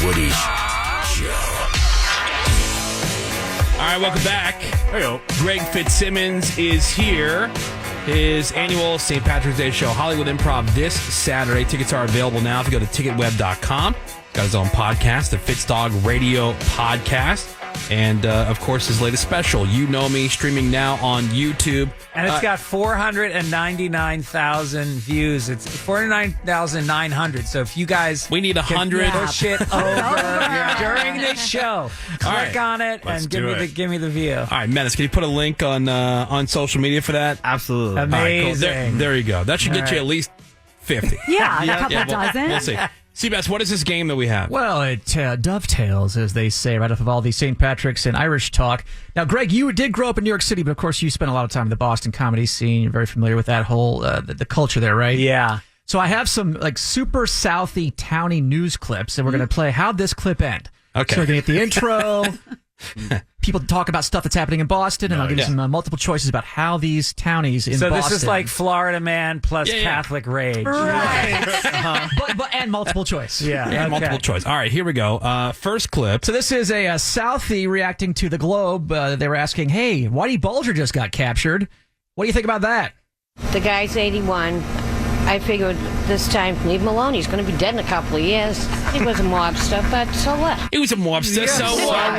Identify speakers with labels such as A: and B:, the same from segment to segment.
A: Woody Show.
B: All right, welcome back.
C: Hey-o.
B: Greg Fitzsimmons is here. His annual St. Patrick's Day show, Hollywood Improv, this Saturday. Tickets are available now if you go to ticketweb.com. Got his own podcast, the Fitzdog Radio Podcast. And, of course, his latest special, You Know Me, streaming now on YouTube.
D: And it's got 499,000 views. It's 499,900. So if you guys...
B: We need 100.
D: Push it over during this show. Click on it and give me the view.
B: All right, Menace, can you put a link on social media for that?
C: Absolutely.
D: Amazing.
B: All right, cool. There you go. That should get you at least 50.
E: Yeah, a couple dozen.
B: We'll see. Seabass, what is this game that we have?
F: Well, it dovetails, as they say, right off of all the St. Patrick's and Irish talk. Now, Greg, you did grow up in New York City, but of course you spent a lot of time in the Boston comedy scene. You're very familiar with that whole, the culture there, right?
D: Yeah.
F: So I have some super Southy, towny news clips, and we're going to play How'd This Clip End?
B: Okay.
F: So we're going to get the intro. People talk about stuff that's happening in Boston, and I'll give you some multiple choices about how these townies in Boston.
D: So this is like Florida Man plus Catholic Rage.
F: Right. But and multiple choice.
B: And multiple choice. All right, here we go. First clip.
F: So this is a Southie reacting to the Globe. They were asking, hey, Whitey Bulger just got captured. What do you think about that?
G: The guy's 81. I figured this time, leave him alone. He's going to be dead in a couple of years. He was a mobster, but so what?
B: He was a mobster, so what?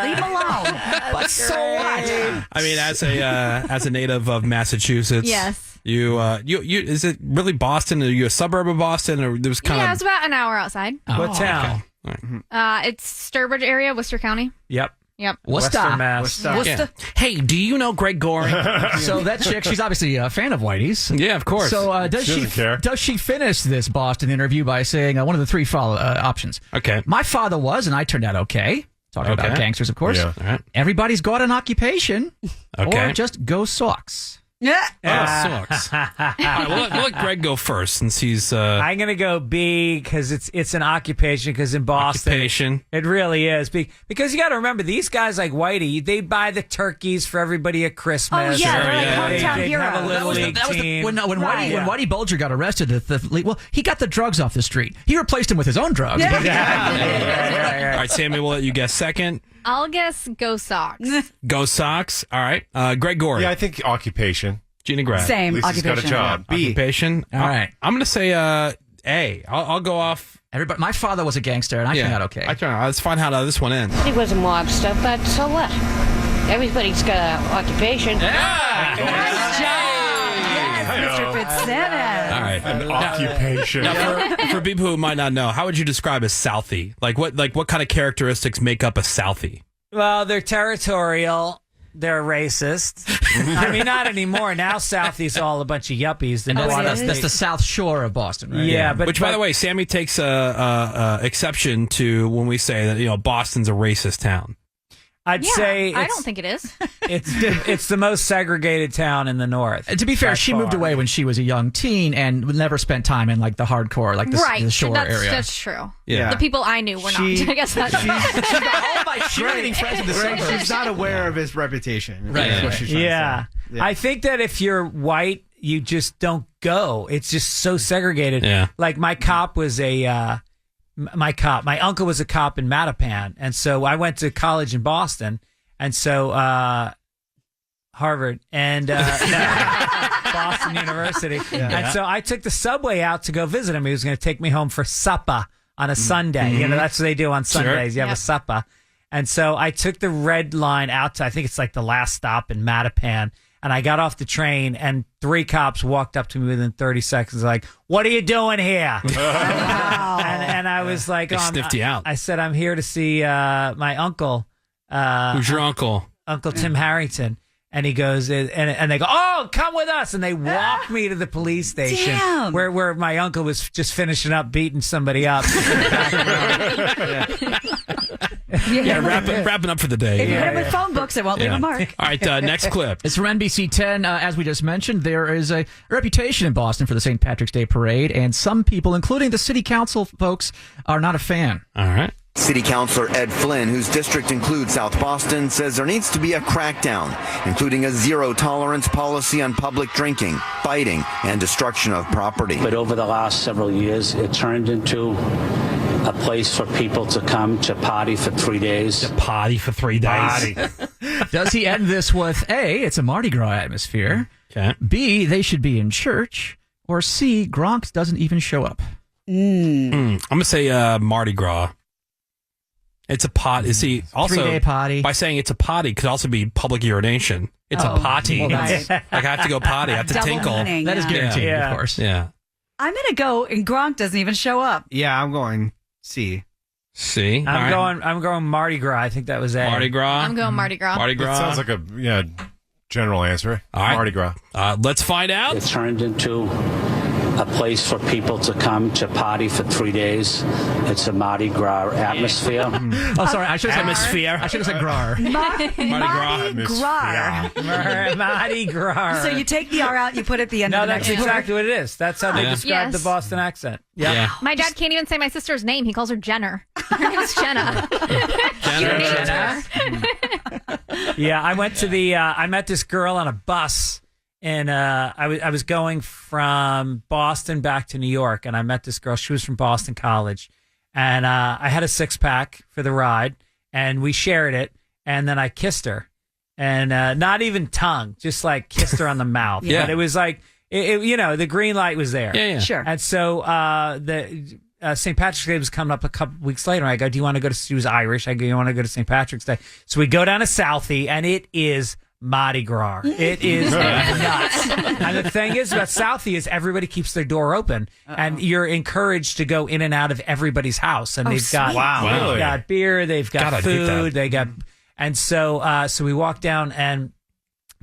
E: Leave him alone.
F: But so what?
B: I mean, as a native of Massachusetts,
E: Yes.
B: You is it really Boston? Are you a suburb of Boston, or there was kind
H: Yeah,
B: of?
H: it's about an hour outside.
D: What town?
H: It's Sturbridge area, Worcester County.
D: Yep.
H: Yep.
D: Western Mass.
B: Yeah. Hey, do you know Greg Goring?
F: So that chick, she's obviously a fan of Whitey's.
B: Yeah, of course.
F: So does
C: She doesn't care.
F: Does she finish this Boston interview by saying one of the three options?
B: Okay.
F: My father was, and I turned out okay. Talking about gangsters, of course.
C: Yeah.
B: All right.
F: Everybody's got an occupation.
B: Okay.
F: Or just go Sox.
E: Yeah.
B: Sucks. All right, we'll let Greg go first since he's
D: I'm going to go B because it's an occupation because in Boston.
B: occupation.
D: It really is. Because you got to remember, these guys like Whitey, they buy the turkeys for everybody at Christmas.
E: Oh, yeah. They're like hometown
D: They'd
E: heroes.
D: have a little league team.
F: When
E: Right.
F: Whitey Bulger got arrested, he got the drugs off the street. He replaced them with his own drugs.
D: Yeah.
B: All right, Sammy, we'll let you guess second.
H: I'll guess Go Sox.
B: Go Sox. All right. Greg Goring.
C: Yeah, I think occupation.
B: Gina Grad.
E: Same
C: At least he's got a
E: occupation.
C: job. B.
B: Occupation.
F: All right.
B: I'm going to say A. I'll go off.
F: Everybody, my father was a gangster, and I turned out okay.
B: Let's find out how this one ends.
G: He was a mobster, but so what? Everybody's got an occupation.
E: Nice job. Yes, Mr. Fitzsimmons.
B: All right.
C: An occupation.
B: Now, for people who might not know, how would you describe a Southie? Like what kind of characteristics make up a Southie?
D: Well, they're territorial. They're racist. I mean, not anymore. Now Southie's all a bunch of yuppies.
F: And
D: That's
F: that's the South Shore of Boston, right?
D: Yeah, but
B: Which, by the way, Sammy takes exception to when we say that Boston's a racist town.
D: I'd say
H: I don't think it is.
D: it's the most segregated town in the north.
F: And to be fair,
D: by
F: she
D: far.
F: moved away when she was a young teen and never spent time in like the hardcore, like the shore area.
H: That's true.
B: Yeah.
H: The people I knew were not. I guess that's
F: She's got all my shooting friends in the suburbs.
I: She's not aware of his reputation.
F: Right.
I: That's what she's trying
D: Yeah.
I: to say.
D: I think that if you're white, you just don't go. It's just so segregated.
B: Yeah.
D: Like my cop was my uncle was a cop in Mattapan, and so I went to college in Boston, and so Harvard and Boston University, and so I took the subway out to go visit him. He was going to take me home for supper on a Sunday. That's what they do on Sundays. You have a supper, and so I took the red line out to, I think it's like the last stop in Mattapan. And I got off the train, and 3 cops walked up to me within 30 seconds, like, "What are you doing here?" and I was like,
B: They sniffed you out.
D: I said, "I'm here to see my uncle."
B: Who's your uncle?
D: Uncle Tim Harrington. And he goes, and they go, "Oh, come with us!" And they walk me to the police station
E: Damn.
D: where my uncle was just finishing up beating somebody up.
B: Wrapping up for the day.
E: If you hit him with phone books, it won't leave a mark.
B: All right, next clip.
F: It's from NBC 10. As we just mentioned, there is a reputation in Boston for the St. Patrick's Day Parade, and some people, including the city council folks, are not a fan.
B: All right.
J: City Councilor Ed Flynn, whose district includes South Boston, says there needs to be a crackdown, including a zero-tolerance policy on public drinking, fighting, and destruction of property.
K: But over the last several years, it turned into a place for people to come to party for 3 days.
B: Potty for 3 days.
F: Does he end this with A, it's a Mardi Gras atmosphere,
B: Okay.
F: B, they should be in church, or C, Gronk doesn't even show up?
B: I'm gonna say Mardi Gras. It's a pot. See, also
F: 3-day potty.
B: by saying it's a potty could also be public urination. It's a potty.
F: Well,
B: like I have to go potty. I have to
E: Double
B: tinkle.
E: meaning,
F: That is
E: yeah.
F: guaranteed,
D: Yeah.
F: of course.
B: Yeah.
E: I'm gonna go, and Gronk doesn't even show up.
I: Yeah, I'm going C.
B: See,
D: I'm going Mardi Gras. I think that was A.
B: Mardi Gras.
H: I'm going Mardi Gras.
B: Mardi
C: That
B: Gras.
C: sounds like a general answer.
B: All right.
C: Mardi Gras.
B: Let's find out.
K: It turned into a place for people to come to party for 3 days. It's a Mardi Gras atmosphere.
F: Oh, sorry. I should have
B: Atmosphere.
F: said Grar.
B: Mardi Gras.
D: Mardi Gras.
E: So you take the R out, you put it at the end
D: No,
E: of the
D: that's
E: next
D: exactly what it is. That's how they
B: Yeah.
D: describe
H: Yes.
D: the Boston accent.
B: Yeah.
H: My dad can't even say my sister's name. He calls her Jenner. Her name's Jenna.
B: Jenna.
D: Yeah, I went to the. I met this girl on a bus, and I was going from Boston back to New York, and I met this girl. She was from Boston College, and I had a 6-pack for the ride, and we shared it, and then I kissed her, and not even tongue, just like kissed her on the mouth.
B: Yeah.
D: But it was like the green light was there.
B: Yeah.
E: Sure.
D: And so the St. Patrick's Day was coming up a couple weeks later. I go, do you want to go to, she was Irish. I go, you want to go to St. Patrick's Day? So we go down to Southie, and it is Mardi Gras. It is nuts. And the thing is about Southie is everybody keeps their door open, and you're encouraged to go in and out of everybody's house. And they've got,
C: Really?
D: they've got beer, they've got
B: God, I'd hate that.
D: food, they got, and so we walk down, and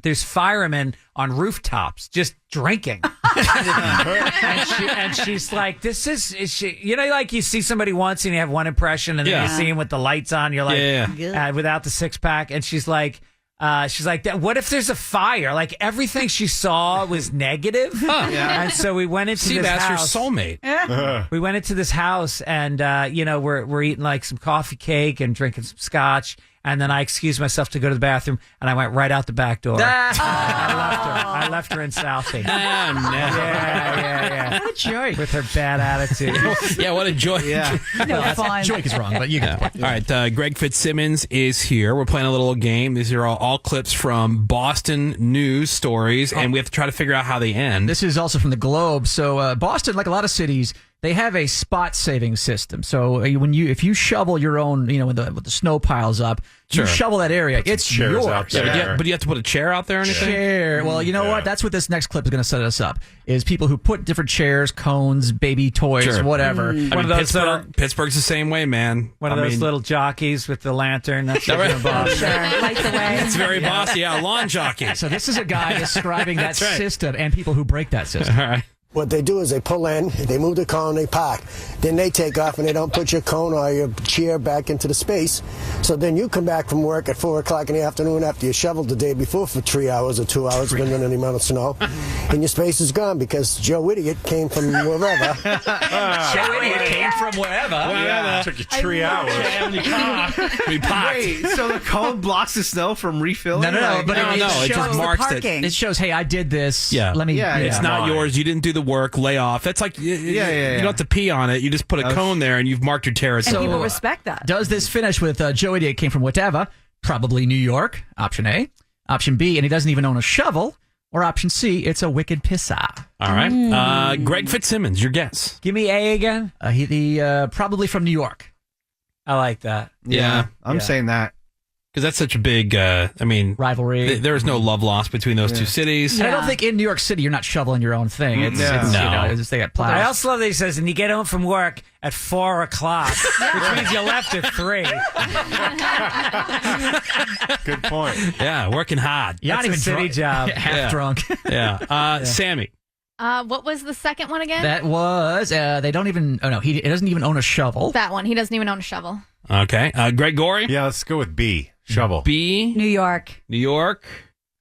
D: there's firemen on rooftops just drinking. and she's like, this is she, like you see somebody once and you have one impression, and then
B: Yeah.
D: you see him with the lights on, you're like, without the 6-pack. And she's like, what if there's a fire? Like everything she saw was negative. And so we went into
B: See,
D: this
B: that's
D: house.
B: your soulmate.
D: We went into this house, and we're eating like some coffee cake and drinking some scotch. And then I excused myself to go to the bathroom, and I went right out the back door. I left her in Southie. Yeah.
F: What a joy.
D: With her bad attitude.
B: Yeah, what a joy.
I: Yeah.
E: No fun.
F: Joke is wrong, but you get the point.
B: All right, Greg Fitzsimmons is here. We're playing a little game. These are all clips from Boston news stories, and we have to try to figure out how they end.
F: This is also from the Globe. So Boston, like a lot of cities, they have a spot saving system. So if you shovel your own, when the snow piles up,
B: Sure.
F: you shovel that area. It's
C: chairs
F: yours.
C: out there.
B: Yeah, but you have to put a chair out there or anything?
F: Chair. Well, you know what? That's what this next clip is going to set us up. Is people who put different chairs, cones, baby toys,
B: Sure.
F: whatever.
B: I mean,
D: One of those
B: Pittsburgh's the same way, man.
D: One of those little jockeys with the lantern. That's what
B: Right.
D: you're Boston.
E: Sure. Lights away.
B: It's very bossy. Yeah, lawn jockey.
F: So this is a guy describing that
B: That's right.
F: system and people who break that system.
B: All right.
L: What they do is they pull in, they move the cone, they park. Then they take off and they don't put your cone or your chair back into the space. So then you come back from work at 4 o'clock in the afternoon after you shoveled the day before for 3 hours or 2 hours, depending on the amount of snow. And your space is gone because Joe Idiot came from wherever.
F: Joe Idiot came from wherever.
C: It took you 3 hours.
B: We popped.
I: Wait, so the cone blocks the snow from refilling?
F: No, but
B: No,
F: it
B: it
F: shows
B: just
E: the
B: marks it.
E: parking.
F: It shows, hey, I did this.
B: Yeah.
F: Let me.
I: Yeah,
B: It's not
C: Mine.
B: yours. You didn't do the work. Lay off. That's like you don't have to pee on it. You just put a cone there and you've marked your territory.
E: And people respect that.
F: Does this finish with Joe Idiot came from whatever? Probably New York. Option A. Option B, and he doesn't even own a shovel. Or option C, it's a wicked pissa.
B: All right. Greg Fitzsimmons, your guess.
D: Give me A again.
F: He probably from New York.
D: I like that.
B: Yeah.
I: I'm saying that.
B: Because that's such a big,
F: Rivalry.
B: There's no love lost between those two cities.
F: And I don't think in New York City you're not shoveling your own thing. It's they got plows.
D: I also love that he says, and you get home from work at 4 o'clock, which means you left at 3.
C: Good point.
B: Yeah, working hard.
F: You're not
D: That's a
F: even
D: city
F: drunk.
D: job.
F: Half drunk.
B: Yeah. Sammy.
H: What was the second one again?
F: That was they don't even. Oh no, he doesn't even own a shovel.
H: That one. He doesn't even own a shovel.
B: Okay. Greg Gorey.
C: Yeah, let's go with B. Shovel.
B: B.
E: New York.
B: New York.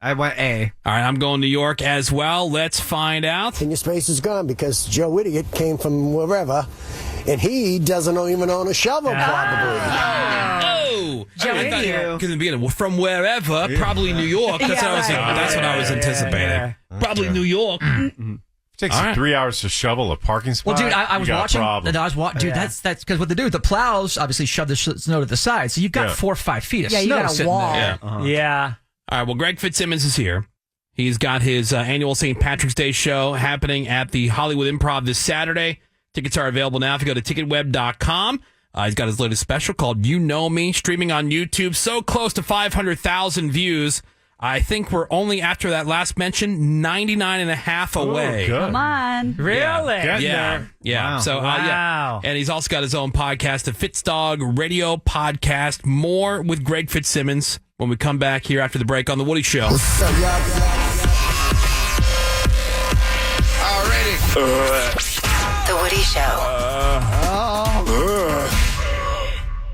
I: I went A.
B: All right, I'm going New York as well. Let's find out.
L: And your space is gone because Joe Idiot came from wherever. And he doesn't even own a shovel, probably.
B: Oh,
E: Joe Idiot.
B: Because in the beginning, from wherever, probably New York. That's what I was. That's what I was anticipating. Probably New York.
C: Takes you 3 hours to shovel a parking spot.
F: Well, dude, I was watching.
C: Problem.
F: Dude, that's because what they do, the plows obviously shove the snow to the side, so you've got 4 or 5 feet of
E: you
F: snow
E: got a
F: sitting
E: wall.
F: there.
D: Yeah.
B: All right, well, Greg Fitzsimmons is here. He's got his annual St. Patrick's Day show happening at the Hollywood Improv this Saturday. Tickets are available now if you go to ticketweb.com. He's got his latest special called You Know Me, streaming on YouTube. So close to 500,000 views. I think we're only, after that last mention, 99 and a half away.
C: Good.
E: Come on.
D: Really?
B: Yeah.
I: Wow.
B: So,
D: Wow.
B: And he's also got his own podcast, the Fitzdog Radio Podcast. More with Greg Fitzsimmons when we come back here after the break on The Woody Show.
A: Already.
M: The Woody Show.